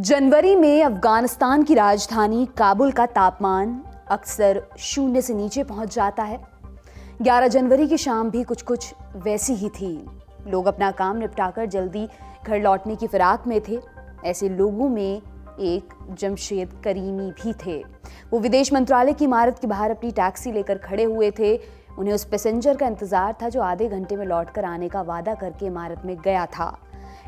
जनवरी में अफगानिस्तान की राजधानी काबुल का तापमान अक्सर शून्य से नीचे पहुंच जाता है। 11 जनवरी की शाम भी कुछ वैसी ही थी। लोग अपना काम निपटाकर जल्दी घर लौटने की फिराक में थे। ऐसे लोगों में एक जमशेद करीमी भी थे। वो विदेश मंत्रालय की इमारत के बाहर अपनी टैक्सी लेकर खड़े हुए थे। उन्हें उस पैसेंजर का इंतजार था जो आधे घंटे में लौटकर आने का वादा करके इमारत में गया था।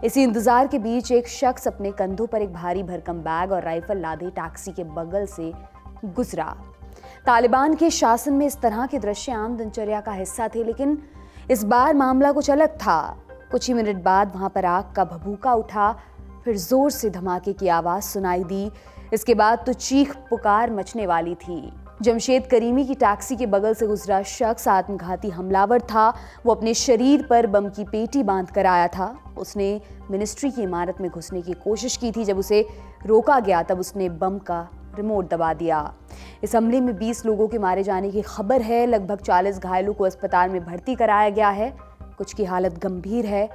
इसी इंतजार के बीच एक शख्स अपने कंधों पर एक भारी भरकम बैग और राइफल लादे टैक्सी के बगल से गुजरा। तालिबान के शासन में इस तरह के दृश्य आम दिनचर्या का हिस्सा थे, लेकिन इस बार मामला कुछ अलग था। कुछ ही मिनट बाद वहां पर आग का भभूका उठा, फिर जोर से धमाके की आवाज सुनाई दी। इसके बाद तो चीख पुकार मचने वाली थी। जमशेद करीमी की टैक्सी के बगल से गुजरा शख्स आत्मघाती हमलावर था। वो अपने शरीर पर बम की पेटी बांध कर आया था। उसने मिनिस्ट्री की इमारत में घुसने की कोशिश की थी। जब उसे रोका गया तब उसने बम का रिमोट दबा दिया। इस हमले में 20 लोगों के मारे जाने की खबर है। लगभग 40 घायलों को अस्पताल में भर्ती कराया गया है। कुछ की हालत गंभीर है।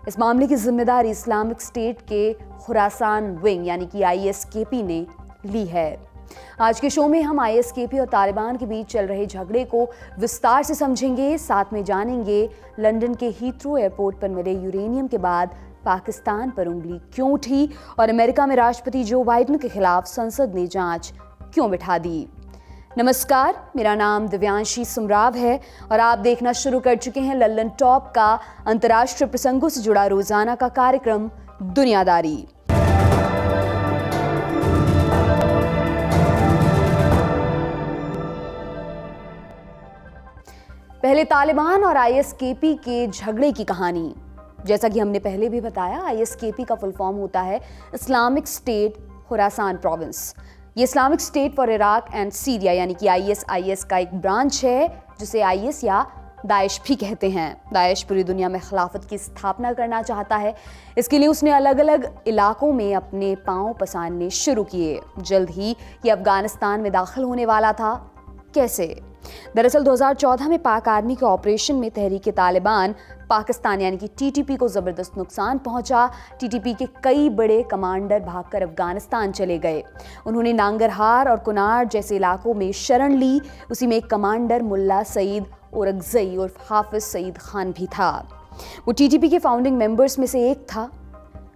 इस मामले की जिम्मेदारी इस्लामिक स्टेट के खुरासान विंग यानी कि ISKP ने ली है। आज के शो में हम ISKP और तालिबान के बीच चल रहे झगड़े को विस्तार से समझेंगे। साथ में जानेंगे लंदन के हीथ्रो एयरपोर्ट पर मिले यूरेनियम के बाद पाकिस्तान पर उंगली क्यों उठी और अमेरिका में राष्ट्रपति जो बाइडेन के खिलाफ संसद ने जांच क्यों बिठा दी। नमस्कार, मेरा नाम दिव्यांशी सुमराव है और आप देखना शुरू कर चुके हैं लल्लन टॉप का अंतर्राष्ट्रीय प्रसंगों से जुड़ा रोजाना का कार्यक्रम दुनियादारी। पहले तालिबान और ISKP के झगड़े की कहानी। जैसा कि हमने पहले भी बताया, ISKP का फुल फॉर्म होता है इस्लामिक स्टेट खुरासान प्रोविंस। ये Islamic state for Iraq and Syria यानी कि ISIS का एक ब्रांच है, जिसे IS या दाइश भी कहते हैं। दाइश पूरी दुनिया में खिलाफत की स्थापना करना चाहता है। इसके लिए उसने अलग अलग इलाकों में अपने पांव पसारने शुरू किए। जल्द ही ये अफगानिस्तान में दाखिल होने वाला था। कैसे? दरअसल 2014 में पाक आर्मी के ऑपरेशन में तहरीक तालिबान पाकिस्तान यानी कि TTP को जबरदस्त नुकसान पहुंचा। TTP के कई बड़े कमांडर भागकर अफगानिस्तान चले गए। उन्होंने नांगरहार और कुनार जैसे इलाकों में शरण ली। उसी में एक कमांडर मुल्ला सईद ओरगजई और हाफिज सईद खान भी था। वो TTP के फाउंडिंग मेंबर्स में से एक था।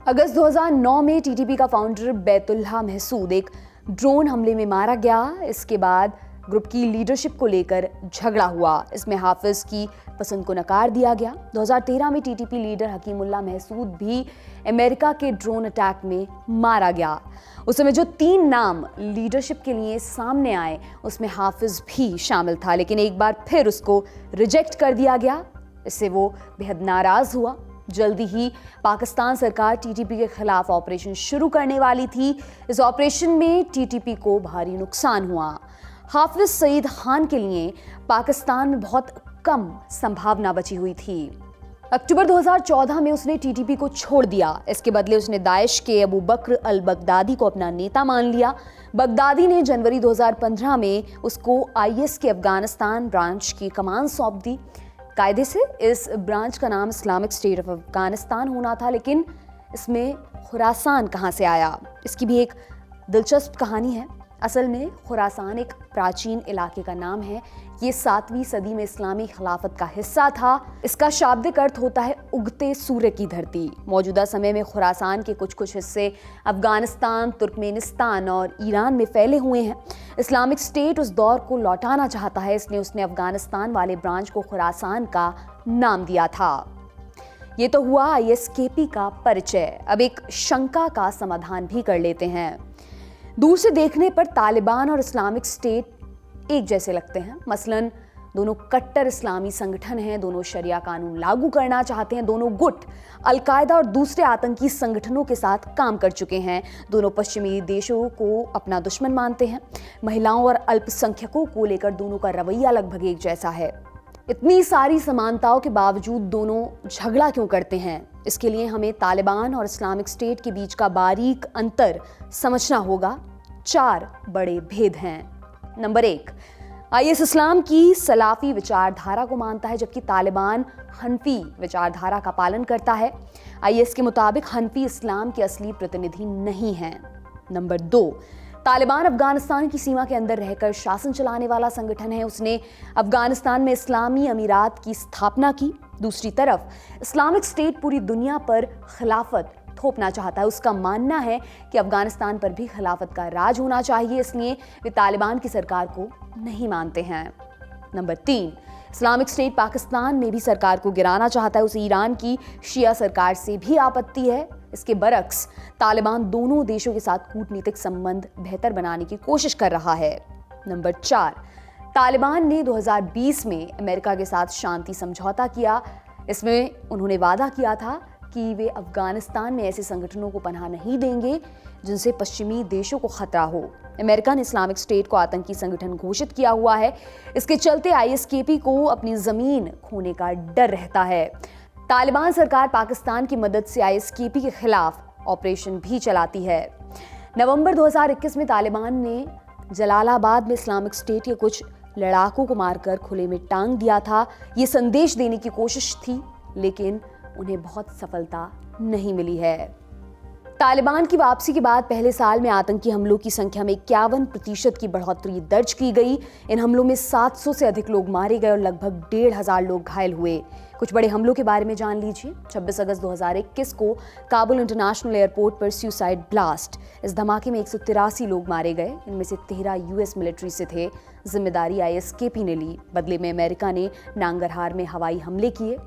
अगस्त 2009 में TTP का फाउंडर बैतुल्लाह महसूद एक ड्रोन हमले में मारा गया। इसके बाद ग्रुप की लीडरशिप को लेकर झगड़ा हुआ। इसमें हाफिज की पसंद को नकार दिया गया। 2013 में TTP लीडर हकीमुल्लाह महसूद भी अमेरिका के ड्रोन अटैक में मारा गया। उस समय जो 3 नाम लीडरशिप के लिए सामने आए उसमें हाफिज भी शामिल था, लेकिन एक बार फिर उसको रिजेक्ट कर दिया गया। इससे वो बेहद नाराज हुआ। जल्दी ही पाकिस्तान सरकार TTP के खिलाफ ऑपरेशन शुरू करने वाली थी। इस ऑपरेशन में TTP को भारी नुकसान हुआ। हाफिज सईद खान के लिए पाकिस्तान में बहुत कम संभावना बची हुई थी। अक्टूबर 2014 में उसने TTP को छोड़ दिया। इसके बदले उसने दाइश के अबू बकर अल बगदादी को अपना नेता मान लिया। बगदादी ने जनवरी 2015 में उसको IS के अफगानिस्तान ब्रांच की कमान सौंप दी। कायदे से इस ब्रांच का नाम इस्लामिक स्टेट ऑफ अफगानिस्तान होना था, लेकिन इसमें खुरासान कहाँ से आया, इसकी भी एक दिलचस्प कहानी है। असल में खुरासान एक प्राचीन इलाके का नाम है। ये 7वीं सदी में इस्लामी खिलाफत का हिस्सा था। इसका शाब्दिक अर्थ होता है उगते सूर्य की धरती। मौजूदा समय में खुरासान के कुछ हिस्से अफगानिस्तान, तुर्कमेनिस्तान और ईरान में फैले हुए हैं। इस्लामिक स्टेट उस दौर को लौटाना चाहता है, इसलिए उसने अफगानिस्तान वाले ब्रांच को खुरासान का नाम दिया था। ये तो हुआ ISKP का परिचय। अब एक शंका का समाधान भी कर लेते हैं। दूर से देखने पर तालिबान और इस्लामिक स्टेट एक जैसे लगते हैं। मसलन दोनों कट्टर इस्लामी संगठन हैं, दोनों शरिया कानून लागू करना चाहते हैं, दोनों गुट अल-कायदा और दूसरे आतंकी संगठनों के साथ काम कर चुके हैं, दोनों पश्चिमी देशों को अपना दुश्मन मानते हैं। महिलाओं और अल्पसंख्यकों को लेकर दोनों का रवैया लगभग एक जैसा है। इतनी सारी समानताओं के बावजूद दोनों झगड़ा क्यों करते हैं? इसके लिए हमें तालिबान और इस्लामिक स्टेट के बीच का बारीक अंतर समझना होगा। 4 बड़े भेद हैं। नंबर 1, आईएस इस्लाम की सलाफी विचारधारा को मानता है, जबकि तालिबान हनफी विचारधारा का पालन करता है। आईएस के मुताबिक हनफी इस्लाम के असली प्रतिनिधि नहीं हैं। नंबर 2, तालिबान अफगानिस्तान की सीमा के अंदर रहकर शासन चलाने वाला संगठन है। उसने अफगानिस्तान में इस्लामी अमीरात की स्थापना की। दूसरी तरफ इस्लामिक स्टेट पूरी दुनिया पर खिलाफत थोपना चाहता है। उसका मानना है कि अफगानिस्तान पर भी खिलाफत का राज होना चाहिए, इसलिए वे तालिबान की सरकार को नहीं मानते हैं। नंबर 3, इस्लामिक स्टेट पाकिस्तान में भी सरकार को गिराना चाहता है। उसे ईरान की शिया सरकार से भी आपत्ति है। इसके बरक्स तालिबान दोनों देशों के साथ कूटनीतिक संबंध बेहतर बनाने की कोशिश कर रहा है। नंबर 4, तालिबान ने 2020 में अमेरिका के साथ शांति समझौता किया। इसमें उन्होंने वादा किया था कि वे अफगानिस्तान में ऐसे संगठनों को पनाह नहीं देंगे जिनसे पश्चिमी देशों को खतरा हो। अमेरिका ने इस्लामिक स्टेट को आतंकी संगठन घोषित किया हुआ है। इसके चलते आईएसकेपी को अपनी जमीन खोने का डर रहता है। तालिबान सरकार पाकिस्तान की मदद से आईएसकेपी के खिलाफ ऑपरेशन भी चलाती है। नवंबर 2021 में तालिबान ने जलालाबाद में इस्लामिक स्टेट के कुछ लड़ाकों को मारकर खुले में टांग दिया था। ये संदेश देने की कोशिश थी, लेकिन उन्हें बहुत सफलता नहीं मिली है। तालिबान की वापसी के बाद पहले साल में आतंकी हमलों की संख्या में 51% की बढ़ोतरी दर्ज की गई। इन हमलों में 700 से अधिक लोग मारे गए और लगभग 1,500 लोग घायल हुए। कुछ बड़े हमलों के बारे में जान लीजिए। 26 अगस्त 2021 को काबुल इंटरनेशनल एयरपोर्ट पर सुसाइड ब्लास्ट। इस धमाके में 183 लोग मारे गए। इनमें से 13 यूएस मिलिट्री से थे। जिम्मेदारी आईएसकेपी ने ली। बदले में अमेरिका ने नांगरहार में हवाई हमले किए।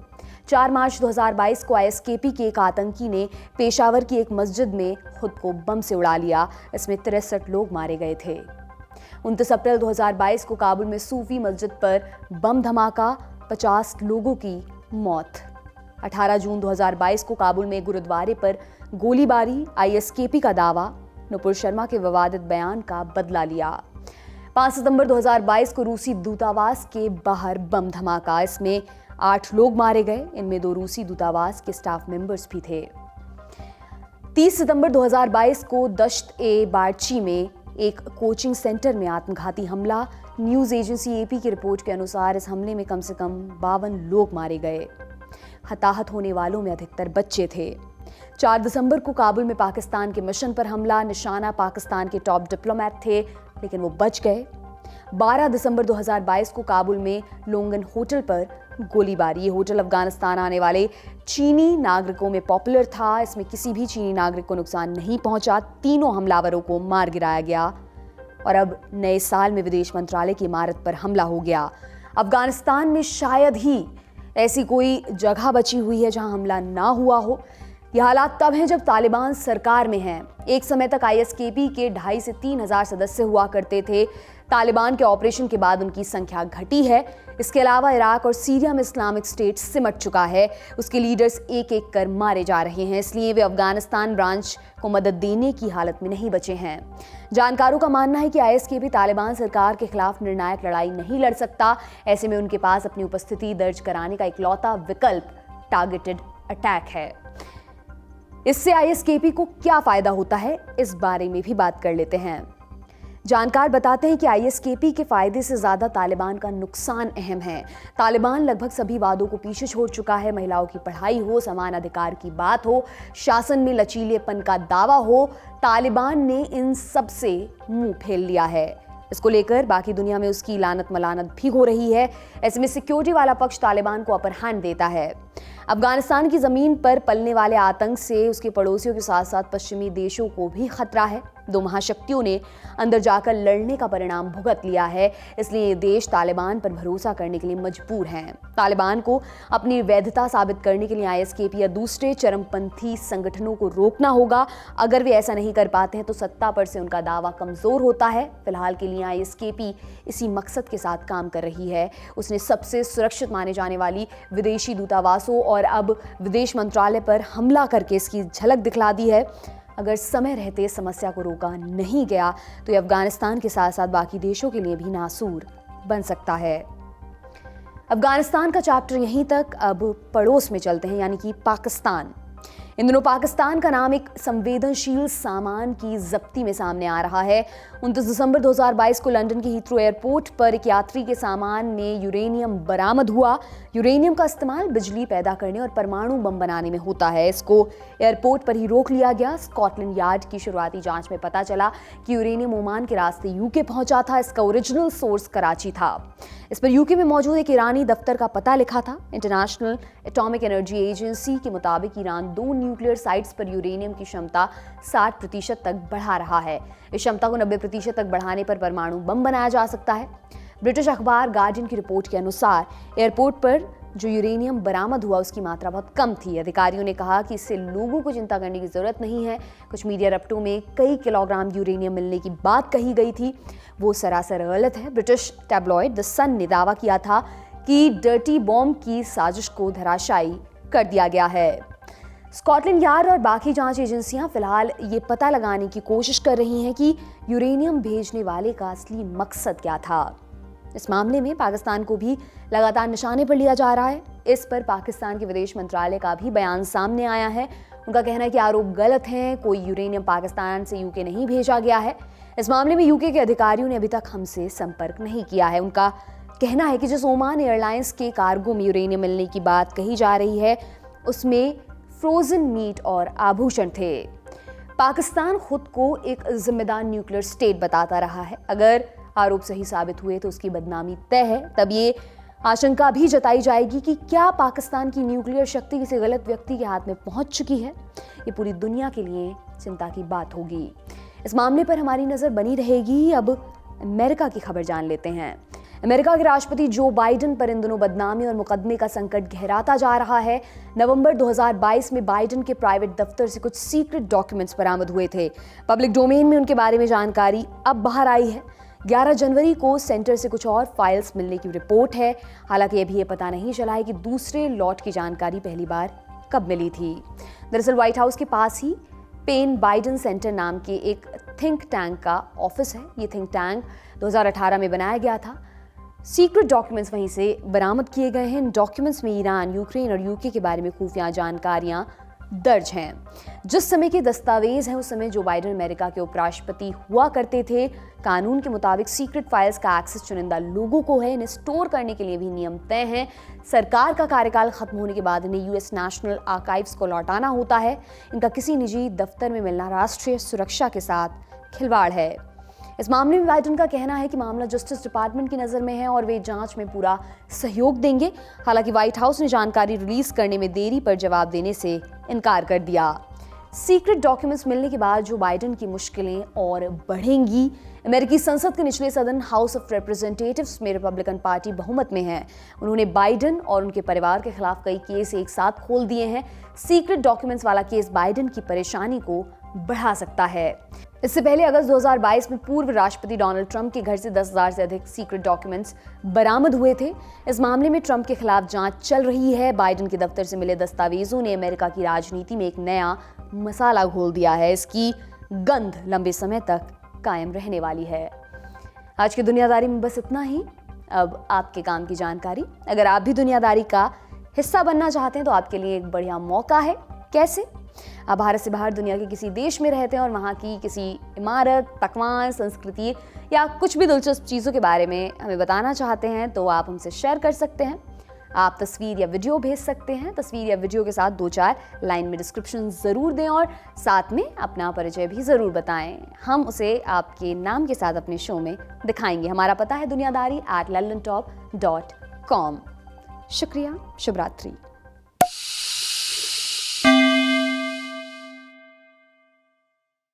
4 मार्च 2022 को आईएसकेपी के एक आतंकी ने पेशावर की एक मस्जिद में खुद को बम से उड़ा लिया। इसमें 63 लोग मारे गए थे। 29 अप्रैल 2022 को काबुल में सूफी मस्जिद पर बम धमाका, 50 लोगों की मौत। 18 जून 2022 को काबुल में गुरुद्वारे पर गोलीबारी, आईएसकेपी का दावा, नुपुर शर्मा के विवादित बयान का बदला लिया। 5 सितंबर 2022 को रूसी दूतावास के बाहर बम धमाका। इसमें 8 लोग मारे गए। इनमें 2 रूसी दूतावास के स्टाफ मेंबर्स भी थे। 30 सितंबर 2022 को दश्त-ए-बारची में एक कोचिंग सेंटर में आत्मघाती हमला। न्यूज एजेंसी एपी की रिपोर्ट के अनुसार इस हमले में कम से कम 52 लोग मारे गए। हताहत होने वालों में अधिकतर बच्चे थे। 4 दिसंबर को काबुल में पाकिस्तान के मिशन पर हमला। निशाना पाकिस्तान के टॉप डिप्लोमेट थे, लेकिन वो बच गए। 12 दिसंबर 2022 को काबुल में लोंगन होटल पर गोलीबारी। ये होटल अफगानिस्तान आने वाले चीनी नागरिकों में पॉपुलर था। इसमें किसी भी चीनी नागरिक को नुकसान नहीं पहुंचा। तीनों हमलावरों को मार गिराया गया। और अब नए साल में विदेश मंत्रालय की इमारत पर हमला हो गया। अफगानिस्तान में शायद ही ऐसी कोई जगह बची हुई है जहां हमला ना हुआ हो। यह हालात तब हैं जब तालिबान सरकार में हैं। एक समय तक आईएसकेपी के 2,500 से 3,000 सदस्य हुआ करते थे। तालिबान के ऑपरेशन के बाद उनकी संख्या घटी है। इसके अलावा इराक और सीरिया में इस्लामिक स्टेट सिमट चुका है। उसके लीडर्स एक एक कर मारे जा रहे हैं, इसलिए वे अफगानिस्तान ब्रांच को मदद देने की हालत में नहीं बचे हैं। जानकारों का मानना है कि आईएसकेपी तालिबान सरकार के खिलाफ निर्णायक लड़ाई नहीं लड़ सकता। ऐसे में उनके पास अपनी उपस्थिति दर्ज कराने का इकलौता विकल्प टारगेटेड अटैक है। इससे आईएसकेपी को क्या फायदा होता है, इस बारे में भी बात कर लेते हैं। जानकार बताते हैं कि आईएसकेपी के फायदे से ज्यादा तालिबान का नुकसान अहम है। तालिबान लगभग सभी वादों को पीछे छोड़ चुका है। महिलाओं की पढ़ाई हो, समान अधिकार की बात हो, शासन में लचीलेपन का दावा हो, तालिबान ने इन सब से मुंह फेर लिया है। इसको लेकर बाकी दुनिया में उसकी लानत मलानत भी हो रही है। ऐसे में सिक्योरिटी वाला पक्ष तालिबान को अपर हैंड देता है। अफगानिस्तान की जमीन पर पलने वाले आतंक से उसके पड़ोसियों के साथ साथ पश्चिमी देशों को भी खतरा है। 2 महाशक्तियों ने अंदर जाकर लड़ने का परिणाम भुगत लिया है, इसलिए ये देश तालिबान पर भरोसा करने के लिए मजबूर हैं। तालिबान को अपनी वैधता साबित करने के लिए आईएसकेपी या दूसरे चरमपंथी संगठनों को रोकना होगा। अगर वे ऐसा नहीं कर पाते हैं तो सत्ता पर से उनका दावा कमजोर होता है। फिलहाल के लिए आईएसकेपी इसी मकसद के साथ काम कर रही है। उसने सबसे सुरक्षित माने जाने वाली विदेशी दूतावासों और अब विदेश मंत्रालय पर हमला करके इसकी झलक दिखला दी है। अगर समय रहते समस्या को रोका नहीं गया तो ये अफगानिस्तान के साथ साथ बाकी देशों के लिए भी नासूर बन सकता है। अफगानिस्तान का चैप्टर यहीं तक। अब पड़ोस में चलते हैं, यानी कि पाकिस्तान। इन दिनों पाकिस्तान का नाम एक संवेदनशील सामान की जब्ती में सामने आ रहा है। 29 दिसंबर 2022 को लंदन के हीथ्रो एयरपोर्ट पर एक यात्री के सामान में यूरेनियम बरामद हुआ। यूरेनियम का इस्तेमाल बिजली पैदा करने और परमाणु बम बनाने में होता है। इसको एयरपोर्ट पर ही रोक लिया गया। स्कॉटलैंड यार्ड की शुरुआती जांच में पता चला कि यूरेनियम ओमान के रास्ते यूके पहुंचा था। इसका ओरिजिनल सोर्स कराची था। इस पर यूके में मौजूद एक ईरानी दफ्तर का पता लिखा था। इंटरनेशनल एटॉमिक एनर्जी एजेंसी के मुताबिक ईरान 2 न्यूक्लियर साइट्स पर यूरेनियम की क्षमता 60% तक बढ़ा रहा है। इस क्षमता को 90% तक बढ़ाने पर परमाणु बम बनाया जा सकता है। ब्रिटिश अखबार गार्डियन की रिपोर्ट के अनुसार एयरपोर्ट पर जो यूरेनियम बरामद हुआ उसकी मात्रा बहुत कम थी। अधिकारियों ने कहा कि इससे लोगों को चिंता करने की जरूरत नहीं है। कुछ मीडिया रपटों में कई किलोग्राम यूरेनियम मिलने की बात कही गई थी, वो सरासर गलत है। ब्रिटिश टैब्लॉइड द सन ने दावा किया था कि डर्टी बॉम्ब की साजिश को धराशायी कर दिया गया है। स्कॉटलैंड यार्ड और बाकी जांच एजेंसियां फिलहाल ये पता लगाने की कोशिश कर रही हैं कि यूरेनियम भेजने वाले का असली मकसद क्या था। इस मामले में पाकिस्तान को भी लगातार निशाने पर लिया जा रहा है। इस पर पाकिस्तान के विदेश मंत्रालय का भी बयान सामने आया है। उनका कहना है कि आरोप गलत हैं, कोई यूरेनियम पाकिस्तान से यूके नहीं भेजा गया है। इस मामले में यूके के अधिकारियों ने अभी तक हमसे संपर्क नहीं किया है। उनका कहना है कि जिस ओमान एयरलाइंस के कार्गो में यूरेनियम मिलने की बात कही जा रही है उसमें फ्रोजन मीट और आभूषण थे। पाकिस्तान खुद को एक जिम्मेदार न्यूक्लियर स्टेट बताता रहा है। अगर आरोप सही साबित हुए तो उसकी बदनामी तय है। तब ये आशंका भी जताई जाएगी कि क्या पाकिस्तान की न्यूक्लियर शक्ति किसी गलत व्यक्ति के हाथ में पहुंच चुकी है। ये पूरी दुनिया के लिए चिंता की बात होगी। इस मामले पर हमारी नजर बनी रहेगी। अब अमेरिका की खबर जान लेते हैं। अमेरिका के राष्ट्रपति जो बाइडेन पर इन दिनों बदनामी और मुकदमे का संकट गहराता जा रहा है। नवंबर 2022 में बाइडेन के प्राइवेट दफ्तर से कुछ सीक्रेट डॉक्यूमेंट्स बरामद हुए थे। पब्लिक डोमेन में उनके बारे में जानकारी अब बाहर आई है। 11 जनवरी को सेंटर से कुछ और फाइल्स मिलने की रिपोर्ट है। हालांकि अभी ये पता नहीं चला है कि दूसरे लॉट की जानकारी पहली बार कब मिली थी। दरअसल व्हाइट हाउस के पास ही पेन बाइडेन सेंटर नाम के एक थिंक टैंक का ऑफिस है। ये थिंक टैंक 2018 में बनाया गया था। सीक्रेट डॉक्यूमेंट्स वहीं से बरामद किए गए हैं। इन डॉक्यूमेंट्स में ईरान, यूक्रेन और यूके के बारे में खुफिया जानकारियां दर्ज हैं। जिस समय के दस्तावेज हैं उस समय जो बाइडेन अमेरिका के उपराष्ट्रपति हुआ करते थे। कानून के मुताबिक सीक्रेट फाइल्स का एक्सेस चुनिंदा लोगों को है। इन्हें स्टोर करने के लिए भी नियम तय हैं। सरकार का कार्यकाल खत्म होने के बाद इन्हें यूएस नेशनल आर्काइव्स को लौटाना होता है। इनका किसी निजी दफ्तर में मिलना राष्ट्रीय सुरक्षा के साथ खिलवाड़ है। इस मामले में बाइडेन का कहना है कि मामला जस्टिस डिपार्टमेंट की नज़र में है और वे जांच में पूरा सहयोग देंगे। हालांकि व्हाइट हाउस ने जानकारी रिलीज करने में देरी पर जवाब देने से इनकार कर दिया। सीक्रेट डॉक्यूमेंट्स मिलने के बाद जो बाइडेन की मुश्किलें और बढ़ेंगी। अमेरिकी संसद के निचले सदन हाउस ऑफ रिप्रेजेंटेटिव्स में रिपब्लिकन पार्टी बहुमत में है। उन्होंने बाइडेन और उनके परिवार के खिलाफ कई केस एक साथ खोल दिए हैं। सीक्रेट डॉक्यूमेंट्स वाला केस बाइडेन की परेशानी को बढ़ा सकता है। इससे पहले अगस्त 2022 में पूर्व राष्ट्रपति डोनाल्ड ट्रंप के घर से 10,000 से अधिक सीक्रेट डॉक्यूमेंट्स बरामद हुए थे। इस मामले में ट्रंप के खिलाफ जांच चल रही है। बाइडेन के दफ्तर से मिले दस्तावेजों ने अमेरिका की राजनीति में एक नया मसाला घोल दिया है। इसकी गंध लंबे समय तक कायम रहने वाली है। आज की दुनियादारी में बस इतना ही। अब आपके काम की जानकारी। अगर आप भी दुनियादारी का हिस्सा बनना चाहते हैं तो आपके लिए एक बढ़िया मौका है। कैसे? आप भारत से बाहर दुनिया के किसी देश में रहते हैं और वहाँ की किसी इमारत, पकवान, संस्कृति या कुछ भी दिलचस्प चीज़ों के बारे में हमें बताना चाहते हैं तो आप हमसे शेयर कर सकते हैं। आप तस्वीर या वीडियो भेज सकते हैं। तस्वीर या वीडियो के साथ 2-4 लाइन में डिस्क्रिप्शन ज़रूर दें और साथ में अपना परिचय भी ज़रूर बताएं। हम उसे आपके नाम के साथ अपने शो में दिखाएंगे। हमारा पता है दुनियादारी@londantop.com। शुक्रिया। शुभ रात्रि।